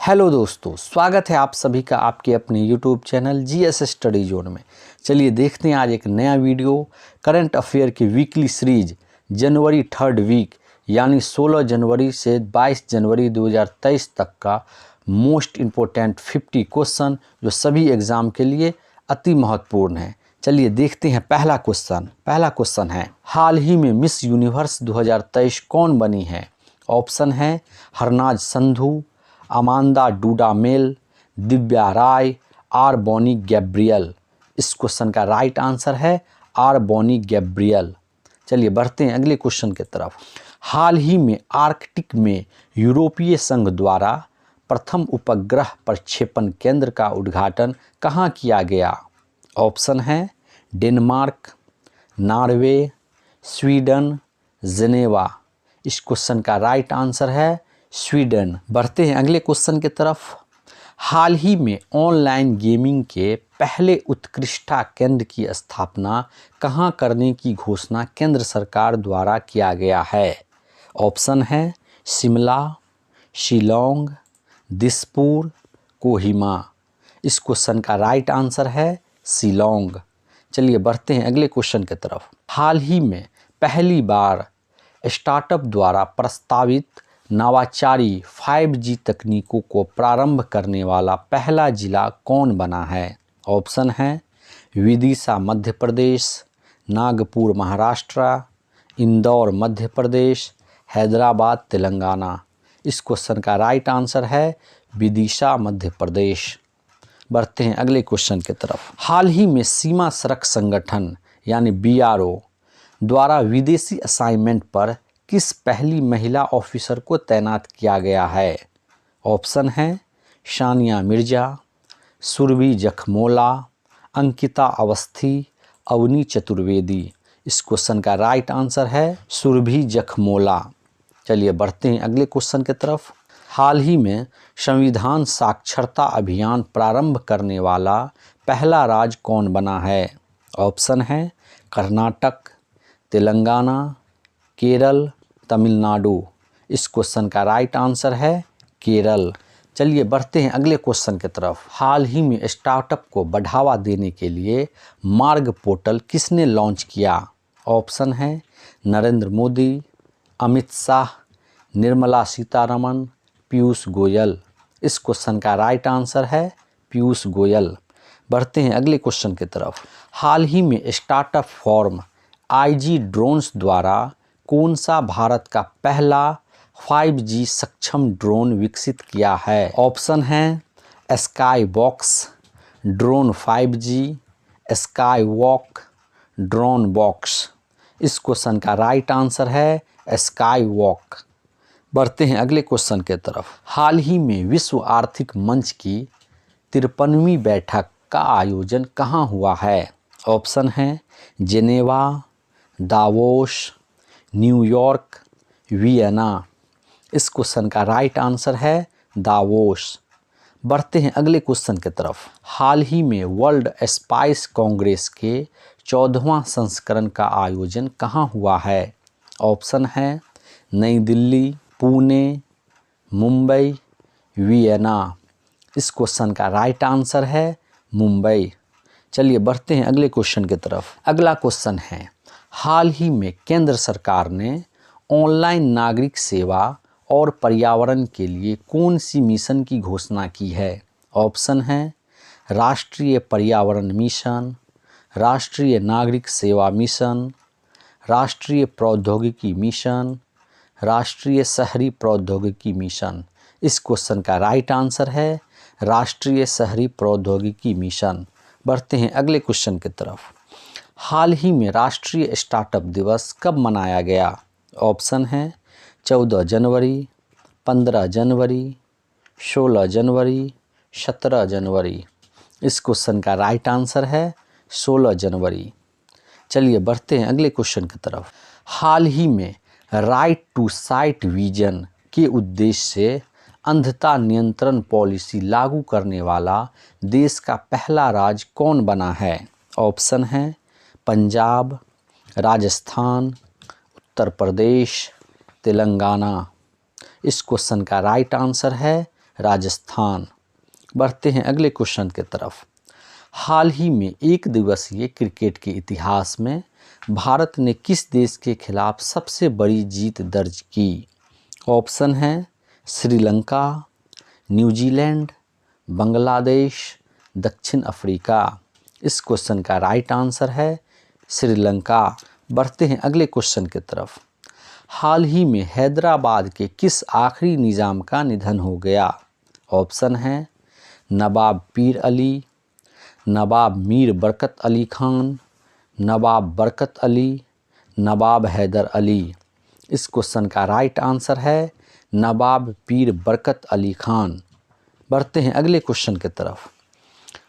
Hello दोस्तों, स्वागत है आप सभी का आपके अपने YouTube channel GS study zone में। चलिए देखते हैं आज एक नया वीडियो करंट अफेयर की वीकली सीरीज जनवरी थर्ड वीक यानी 16 जनवरी से 22 जनवरी 2023 तक का मोस्ट इम्पोर्टेंट 50 क्वेश्चन जो सभी एग्ज़ाम के लिए अति महत्वपूर्ण है। चलिए देखते हैं पहला क्वेश्चन है, हाल ही में मिस यूनिवर्स 2023 कौन बनी है? ऑप्शन है हरनाज संधू, अमांदा डूडामेल, दिव्या राय, आर बॉनी गैब्रियल। इस क्वेश्चन का राइट आंसर है आर बॉनी गैब्रियल। चलिए बढ़ते हैं अगले क्वेश्चन की तरफ। हाल ही में आर्कटिक में यूरोपीय संघ द्वारा प्रथम उपग्रह प्रक्षेपण केंद्र का उद्घाटन कहाँ किया गया? ऑप्शन है डेनमार्क, नॉर्वे, स्वीडन, जेनेवा। इस क्वेश्चन का राइट आंसर है स्वीडन। बढ़ते हैं अगले क्वेश्चन की तरफ। हाल ही में ऑनलाइन गेमिंग के पहले उत्कृष्टता केंद्र की स्थापना कहाँ करने की घोषणा केंद्र सरकार द्वारा किया गया है? ऑप्शन है शिमला, शिलोंग, दिसपुर, कोहिमा। इस क्वेश्चन का राइट आंसर है शिलोंग। चलिए बढ़ते हैं अगले क्वेश्चन की तरफ। हाल ही में पहली बार स्टार्टअप द्वारा प्रस्तावित नवाचारी 5G तकनीकों को प्रारंभ करने वाला पहला जिला कौन बना है? ऑप्शन है विदिशा मध्य प्रदेश, नागपुर महाराष्ट्र, इंदौर मध्य प्रदेश, हैदराबाद तेलंगाना। इस क्वेश्चन का राइट आंसर है विदिशा मध्य प्रदेश। बढ़ते हैं अगले क्वेश्चन की तरफ। हाल ही में सीमा सड़क संगठन यानी BRO द्वारा विदेशी असाइनमेंट पर किस पहली महिला ऑफिसर को तैनात किया गया है? ऑप्शन है सानिया मिर्जा, सुरभि जखमोला, अंकिता अवस्थी, अवनी चतुर्वेदी। इस क्वेश्चन का राइट आंसर है सुरभि जखमोला। चलिए बढ़ते हैं अगले क्वेश्चन की तरफ। हाल ही में संविधान साक्षरता अभियान प्रारंभ करने वाला पहला राज्य कौन बना है? ऑप्शन है कर्नाटक, तेलंगाना, केरल, तमिलनाडु। इस क्वेश्चन का राइट आंसर है केरल। चलिए बढ़ते हैं अगले क्वेश्चन की तरफ। हाल ही में स्टार्टअप को बढ़ावा देने के लिए मार्ग पोर्टल किसने लॉन्च किया? ऑप्शन है नरेंद्र मोदी, अमित शाह, निर्मला सीतारमण, पीयूष गोयल। इस क्वेश्चन का राइट आंसर है पीयूष गोयल। बढ़ते हैं अगले क्वेश्चन की तरफ। हाल ही में स्टार्टअप फॉर्म IG ड्रोन्स द्वारा कौन सा भारत का पहला 5G सक्षम ड्रोन विकसित किया है? ऑप्शन है sky box, drone 5G, sky walk, drone box. इस क्वेश्चन का राइट आंसर है स्काई वॉक। बढ़ते हैं अगले क्वेश्चन की तरफ। हाल ही में विश्व आर्थिक मंच की 53वीं बैठक का आयोजन कहाँ हुआ है? ऑप्शन है जेनेवा, दावोस, न्यूयॉर्क, वियना। इस क्वेश्चन का राइट आंसर है दावोस। बढ़ते हैं अगले क्वेश्चन की तरफ। हाल ही में वर्ल्ड स्पाइस कांग्रेस के 14वां संस्करण का आयोजन कहाँ हुआ है? ऑप्शन है नई दिल्ली, पुणे, मुंबई, वियना। इस क्वेश्चन का राइट आंसर है मुंबई। चलिए बढ़ते हैं अगले क्वेश्चन की तरफ। अगला क्वेश्चन है, हाल ही में केंद्र सरकार ने ऑनलाइन नागरिक सेवा और पर्यावरण के लिए कौन सी मिशन की घोषणा की है? ऑप्शन है राष्ट्रीय पर्यावरण मिशन, राष्ट्रीय नागरिक सेवा मिशन, राष्ट्रीय प्रौद्योगिकी मिशन, राष्ट्रीय शहरी प्रौद्योगिकी मिशन। इस क्वेश्चन का राइट आंसर है राष्ट्रीय शहरी प्रौद्योगिकी मिशन। बढ़ते हैं अगले क्वेश्चन की तरफ। हाल ही में राष्ट्रीय स्टार्टअप दिवस कब मनाया गया? ऑप्शन है 14 जनवरी, 15 जनवरी, 16 जनवरी, 17 जनवरी। इस क्वेश्चन का राइट आंसर है 16 जनवरी। चलिए बढ़ते हैं अगले क्वेश्चन की तरफ। हाल ही में राइट टू साइट विजन के उद्देश्य से अंधता नियंत्रण पॉलिसी लागू करने वाला देश का पहला राज्य कौन बना है? ऑप्शन है पंजाब, राजस्थान, उत्तर प्रदेश, तेलंगाना। इस क्वेश्चन का राइट आंसर है राजस्थान। बढ़ते हैं अगले क्वेश्चन की तरफ। हाल ही में एक दिवसीय क्रिकेट के इतिहास में भारत ने किस देश के खिलाफ सबसे बड़ी जीत दर्ज की? ऑप्शन है श्रीलंका, न्यूजीलैंड, बांग्लादेश, दक्षिण अफ्रीका। इस क्वेश्चन का राइट आंसर है श्रीलंका। बढ़ते हैं अगले क्वेश्चन की तरफ। हाल ही में हैदराबाद के किस आखिरी निज़ाम का निधन हो गया? ऑप्शन है नवाब पीर अली, नवाब मीर बरकत अली खान, नवाब बरकत अली, नवाब हैदर अली। इस क्वेश्चन का राइट आंसर है नवाब पीर बरकत अली खान। बढ़ते हैं अगले क्वेश्चन की तरफ।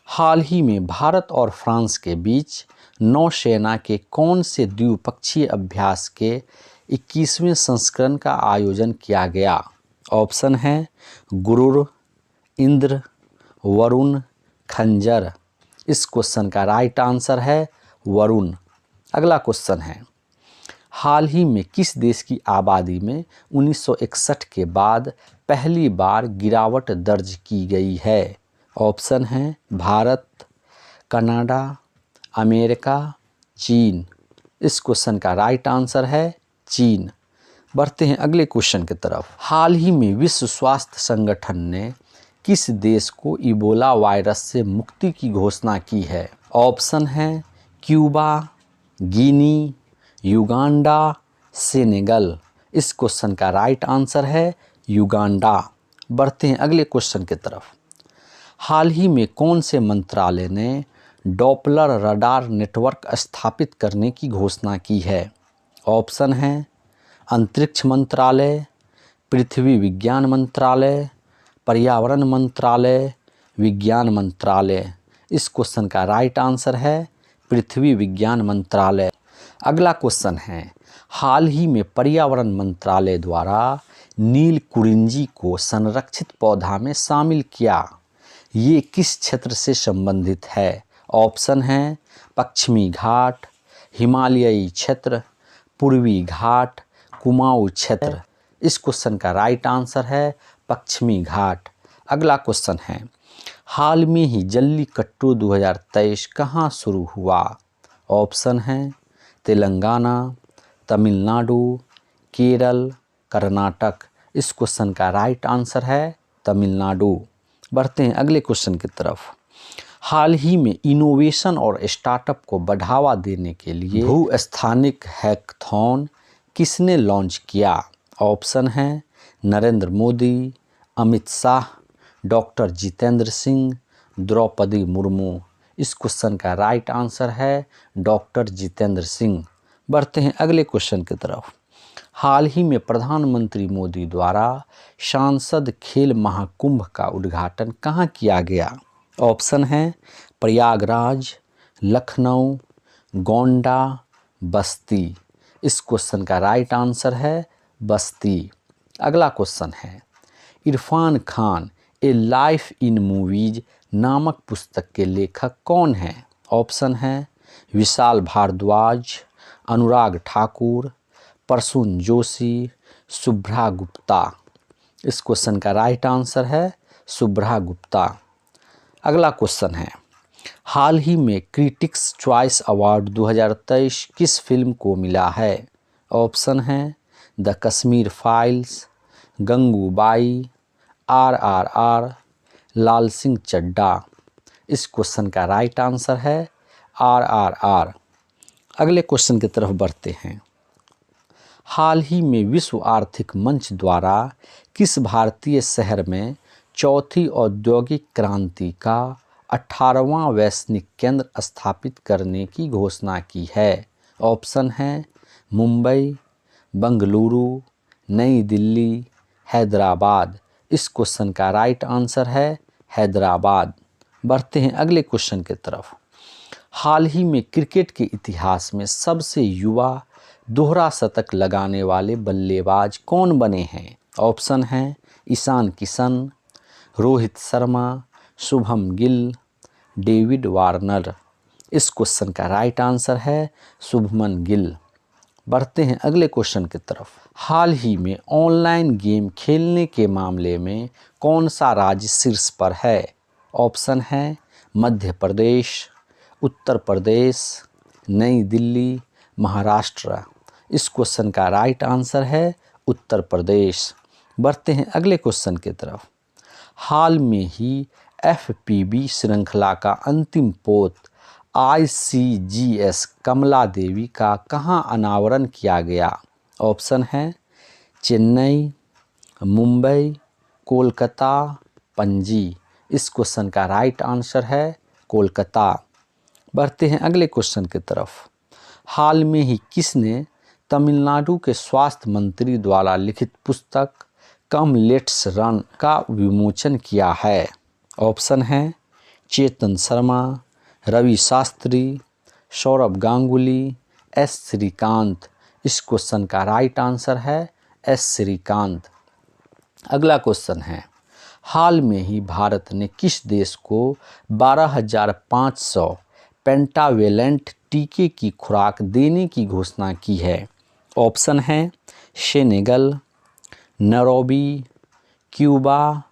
हाल ही में भारत और फ्रांस के बीच नौसेना के कौन से द्विपक्षीय अभ्यास के 21वें संस्करण का आयोजन किया गया? ऑप्शन है गुरुर, इंद्र, वरुण, खंजर। इस क्वेश्चन का राइट आंसर है वरुण। अगला क्वेश्चन है, हाल ही में किस देश की आबादी में 1961 के बाद पहली बार गिरावट दर्ज की गई है? ऑप्शन है भारत, कनाडा, अमेरिका, चीन। इस क्वेश्चन का राइट आंसर है चीन। बढ़ते हैं अगले क्वेश्चन की तरफ। हाल ही में विश्व स्वास्थ्य संगठन ने किस देश को इबोला वायरस से मुक्ति की घोषणा की है? ऑप्शन है क्यूबा, गिनी, युगांडा, सेनेगल। इस क्वेश्चन का राइट आंसर है युगांडा। बढ़ते हैं अगले क्वेश्चन की तरफ। हाल ही में कौन से मंत्रालय ने डॉपलर रडार नेटवर्क स्थापित करने की घोषणा की है? ऑप्शन है अंतरिक्ष मंत्रालय, पृथ्वी विज्ञान मंत्रालय, पर्यावरण मंत्रालय, विज्ञान मंत्रालय। इस क्वेश्चन का राइट आंसर है पृथ्वी विज्ञान मंत्रालय। अगला क्वेश्चन है, हाल ही में पर्यावरण मंत्रालय द्वारा नील कुरिंजी को संरक्षित पौधा में शामिल किया, ये किस क्षेत्र से संबंधित है? ऑप्शन है पश्चिमी घाट, हिमालयी क्षेत्र, पूर्वी घाट, कुमाऊं क्षेत्र। इस क्वेश्चन का राइट आंसर है पश्चिमी घाट। अगला क्वेश्चन है, हाल में ही जल्लीकट्टू 2023 कहाँ शुरू हुआ? ऑप्शन है तेलंगाना, तमिलनाडु, केरल, कर्नाटक। इस क्वेश्चन का राइट आंसर है तमिलनाडु। बढ़ते हैं अगले क्वेश्चन की तरफ। हाल ही में इनोवेशन और स्टार्टअप को बढ़ावा देने के लिए भू-स्थानिक हैकाथॉन किसने लॉन्च किया? ऑप्शन है नरेंद्र मोदी, अमित शाह, डॉक्टर जितेंद्र सिंह, द्रौपदी मुर्मू। इस क्वेश्चन का राइट आंसर है डॉक्टर जितेंद्र सिंह। बढ़ते हैं अगले क्वेश्चन की तरफ। हाल ही में प्रधानमंत्री मोदी द्वारा सांसद खेल महाकुंभ का उद्घाटन कहाँ किया गया? ऑप्शन है प्रयागराज, लखनऊ, गोंडा, बस्ती। इस क्वेश्चन का राइट आंसर है बस्ती। अगला क्वेश्चन है, इरफान खान ए लाइफ इन मूवीज नामक पुस्तक के लेखक कौन हैं? ऑप्शन है विशाल भारद्वाज, अनुराग ठाकुर, प्रसून जोशी, शुभ्रा गुप्ता। इस क्वेश्चन का राइट आंसर है शुभ्रा गुप्ता। अगला क्वेश्चन है, हाल ही में क्रिटिक्स चॉइस अवार्ड 2023 किस फिल्म को मिला है? ऑप्शन है the Kashmir files, Gangubai, RRR, लाल सिंह चड्ढा। इस क्वेश्चन का राइट आंसर है RRR। अगले क्वेश्चन की तरफ बढ़ते हैं। हाल ही में विश्व आर्थिक मंच द्वारा किस भारतीय शहर में चौथी औद्योगिक क्रांति का 18वां वैश्विक केंद्र स्थापित करने की घोषणा की है? ऑप्शन है मुंबई, बंगलुरु, नई दिल्ली, हैदराबाद। इस क्वेश्चन का राइट आंसर है हैदराबाद। बढ़ते हैं अगले क्वेश्चन की तरफ। हाल ही में क्रिकेट के इतिहास में सबसे युवा दोहरा शतक लगाने वाले बल्लेबाज कौन बने हैं? ऑप्शन है ईशान किशन, रोहित शर्मा, शुभम गिल, डेविड वार्नर। इस क्वेश्चन का राइट आंसर है शुभमन गिल। बढ़ते हैं अगले क्वेश्चन की तरफ। हाल ही में ऑनलाइन गेम खेलने के मामले में कौन सा राज्य शीर्ष पर है? ऑप्शन है मध्य प्रदेश, उत्तर प्रदेश, नई दिल्ली, महाराष्ट्र। इस क्वेश्चन का राइट आंसर है उत्तर प्रदेश। बढ़ते हैं अगले क्वेश्चन की तरफ। हाल में ही FPB श्रृंखला का अंतिम पोत ICGS कमला देवी का कहाँ अनावरण किया गया? ऑप्शन है चेन्नई, मुंबई, कोलकाता, पणजी। इस क्वेश्चन का राइट आंसर है कोलकाता। बढ़ते हैं अगले क्वेश्चन की तरफ। हाल में ही किसने तमिलनाडु के स्वास्थ्य मंत्री द्वारा लिखित पुस्तक कम लेट्स रन का विमोचन किया है? ऑप्शन है चेतन शर्मा, रवि शास्त्री, सौरभ गांगुली, S श्रीकांत। इस क्वेश्चन का राइट आंसर है S श्रीकांत। अगला क्वेश्चन है, हाल में ही भारत ने किस देश को 12,500 पेंटावेलेंट टीके की खुराक देने की घोषणा की है? ऑप्शन है सेनेगल, नैरोबी, क्यूबा,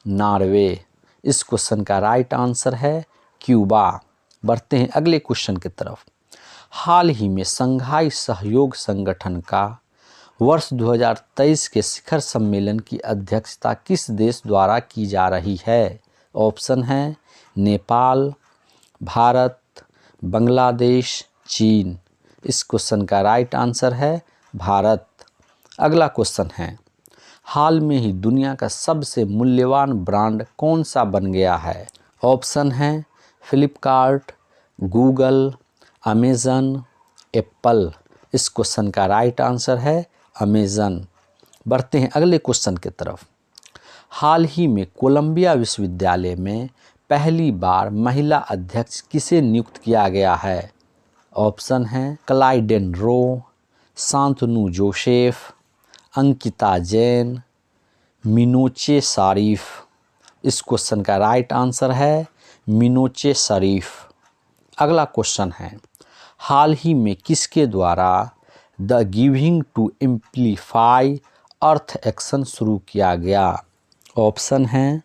नॉर्वे। इस क्वेश्चन का राइट आंसर है क्यूबा। बढ़ते हैं अगले क्वेश्चन की तरफ। हाल ही में संघाई सहयोग संगठन का वर्ष 2023 के शिखर सम्मेलन की अध्यक्षता किस देश द्वारा की जा रही है? ऑप्शन है नेपाल, भारत, बांग्लादेश, चीन। इस क्वेश्चन का राइट आंसर है भारत। अगला क्वेश्चन है, हाल में ही दुनिया का सबसे मूल्यवान ब्रांड कौन सा बन गया है? ऑप्शन है फ्लिपकार्ट, गूगल, अमेज़न, एप्पल। इस क्वेश्चन का राइट आंसर है अमेज़न। बढ़ते हैं अगले क्वेश्चन की तरफ। हाल ही में कोलंबिया विश्वविद्यालय में पहली बार महिला अध्यक्ष किसे नियुक्त किया गया है? ऑप्शन है क्लाइडेन रो, शांतनु जोसेफ, अंकिता जैन, मिनोचे शरीफ। इस क्वेश्चन का राइट आंसर है मिनोचे शरीफ। अगला क्वेश्चन है, हाल ही में किसके द्वारा the giving to amplify earth action शुरू किया गया? ऑप्शन है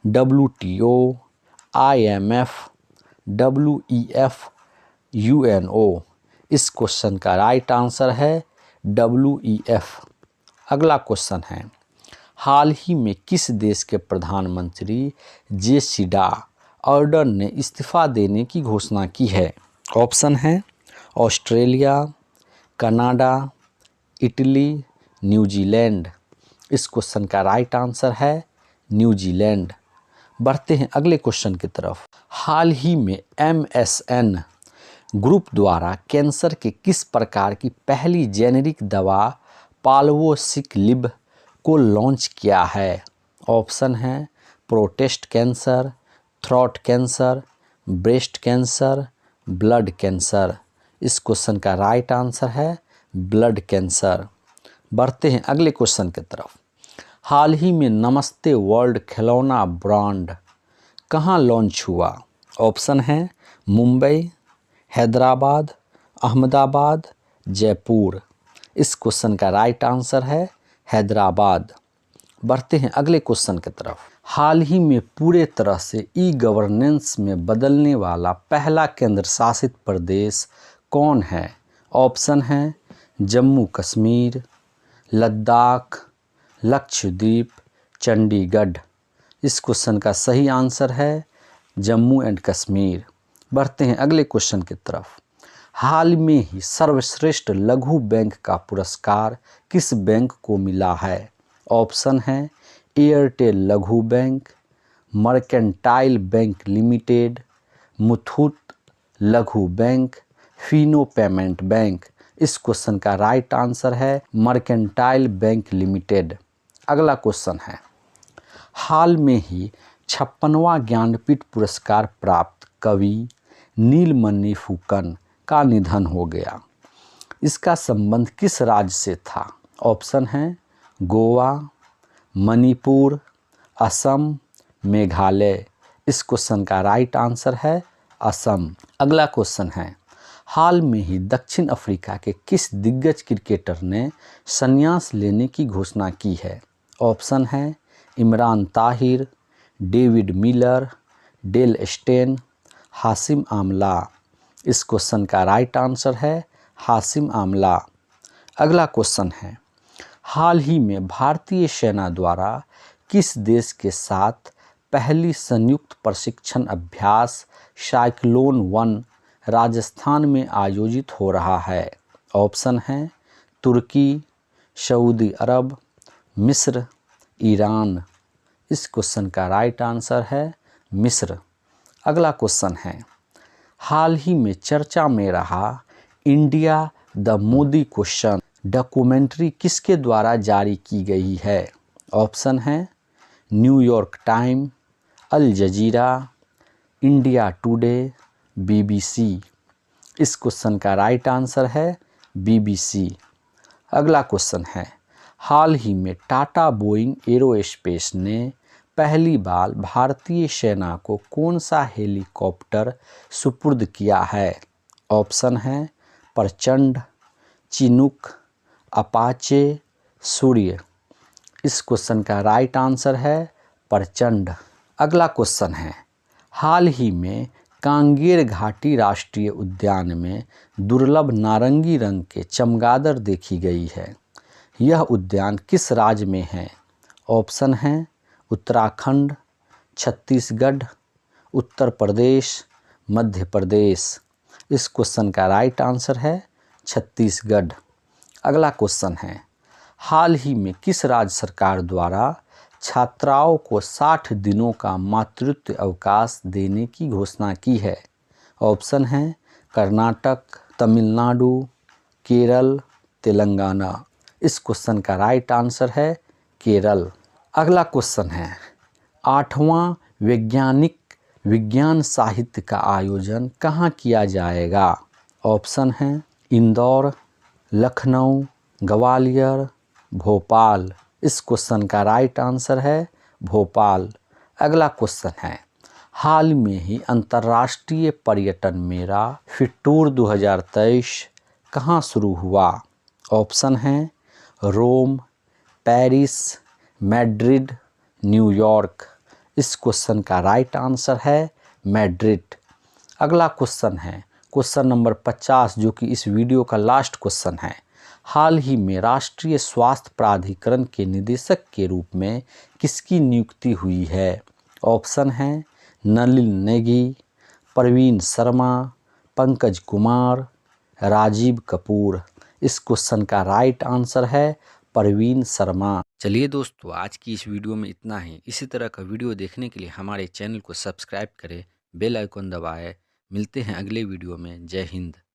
WTO, IMF, WEF, UNO। इस क्वेश्चन का राइट आंसर है WEF। अगला क्वेश्चन है, हाल ही में किस देश के प्रधानमंत्री जेसिडा अर्डर्न ने इस्तीफा देने की घोषणा की है? ऑप्शन है ऑस्ट्रेलिया, कनाडा, इटली, न्यूजीलैंड। इस क्वेश्चन का राइट आंसर है न्यूजीलैंड। बढ़ते हैं अगले क्वेश्चन की तरफ। हाल ही में MSN ग्रुप द्वारा कैंसर के किस प्रकार की पहली जेनेरिक दवा पाल्वोसिकलिब को लॉन्च किया है? ऑप्शन है prostate cancer, throat cancer, breast cancer, blood cancer. इस क्वेश्चन का राइट आंसर है ब्लड कैंसर। बढ़ते हैं अगले क्वेश्चन की तरफ। हाल ही में नमस्ते वर्ल्ड खिलौना ब्रांड कहाँ लॉन्च हुआ? ऑप्शन है मुंबई, हैदराबाद, अहमदाबाद, जयपुर। इस क्वेश्चन का राइट आंसर है हैदराबाद। बढ़ते हैं अगले क्वेश्चन की तरफ। हाल ही में पूरे तरह से ई-गवर्नेंस में बदलने वाला पहला केंद्र शासित प्रदेश कौन है? ऑप्शन है जम्मू कश्मीर, लद्दाख, लक्षद्वीप, चंडीगढ़। इस क्वेश्चन का सही आंसर है जम्मू एंड कश्मीर। बढ़ते हैं अगले क्वेश्चन की तरफ। हाल में ही सर्वश्रेष्ठ लघु बैंक का पुरस्कार किस बैंक को मिला है? ऑप्शन है एयरटेल लघु bank, mercantile bank limited, Muthoot लघु बैंक, फिनो पेमेंट बैंक। इस क्वेश्चन का राइट आंसर है मर्केंटाइल बैंक लिमिटेड। अगला क्वेश्चन है, हाल में ही 56वां ज्ञानपीठ पुरस्कार प्राप्त कवि नीलमणि फुकन का निधन हो गया। इसका संबंध किस राज्य से था? ऑप्शन है गोवा, मणिपुर, असम, मेघालय। इस क्वेश्चन का राइट आंसर है असम। अगला क्वेश्चन है, हाल में ही दक्षिण अफ्रीका के किस दिग्गज क्रिकेटर ने संन्यास लेने की घोषणा की है? ऑप्शन है Imran Tahir, David Miller, Dale Steyn, Hashim Amla. इस क्वेश्चन का राइट आंसर है हाशिम आमला। अगला क्वेश्चन है, हाल ही में भारतीय सेना द्वारा किस देश के साथ पहली संयुक्त प्रशिक्षण अभ्यास साइक्लोन 1 राजस्थान में आयोजित हो रहा है? ऑप्शन है तुर्की, सऊदी अरब, मिस्र, ईरान। इस क्वेश्चन का राइट आंसर है मिस्र। अगला क्वेश्चन है, हाल ही में चर्चा में रहा India the Modi question documentary किसके द्वारा जारी की गई है? ऑप्शन है न्यूयॉर्क टाइम, अल जजीरा, इंडिया टुडे, बीबीसी। इस क्वेश्चन का राइट आंसर है बीबीसी। अगला क्वेश्चन है, हाल ही में टाटा बोइंग एरोस्पेस ने पहली बार भारतीय सेना को कौन सा हेलीकॉप्टर सुपुर्द किया है? ऑप्शन है प्रचंड, चिनूक, अपाचे, सूर्य। इस क्वेश्चन का राइट आंसर है प्रचंड। अगला क्वेश्चन है, हाल ही में कांगेर घाटी राष्ट्रीय उद्यान में दुर्लभ नारंगी रंग के चमगादड़ देखी गई है। यह उद्यान किस राज्य में है? ऑप्शन है उत्तराखंड, छत्तीसगढ़, उत्तर प्रदेश, मध्य प्रदेश। इस क्वेश्चन का राइट आंसर है छत्तीसगढ़। अगला क्वेश्चन है, हाल ही में किस राज्य सरकार द्वारा छात्राओं को 60 दिनों का मातृत्व अवकाश देने की घोषणा की है? ऑप्शन है कर्नाटक, तमिलनाडु, केरल, तेलंगाना। इस क्वेश्चन का राइट आंसर है केरल। अगला क्वेश्चन है, 8वां वैज्ञानिक विज्ञान साहित्य का आयोजन कहाँ किया जाएगा? ऑप्शन है इंदौर, लखनऊ, ग्वालियर, भोपाल। इस क्वेश्चन का राइट आंसर है भोपाल। अगला क्वेश्चन है, हाल में ही अंतर्राष्ट्रीय पर्यटन मेला फिटूर 2023 कहाँ शुरू हुआ? ऑप्शन है रोम, पेरिस, मैड्रिड, न्यूयॉर्क। इस क्वेश्चन का राइट आंसर है मैड्रिड। अगला क्वेश्चन है क्वेश्चन नंबर 50, जो कि इस वीडियो का लास्ट क्वेश्चन है। हाल ही में राष्ट्रीय स्वास्थ्य प्राधिकरण के निदेशक के रूप में किसकी नियुक्ति हुई है? ऑप्शन है नलिन नेगी, प्रवीण शर्मा, पंकज कुमार, राजीव कपूर। इस क्वेश्चन का राइट आंसर है प्रवीण शर्मा। चलिए दोस्तों, आज की इस वीडियो में इतना ही। इसी तरह का वीडियो देखने के लिए हमारे चैनल को सब्सक्राइब करें, बेल आइकन दबाएं। मिलते हैं अगले वीडियो में। जय हिंद।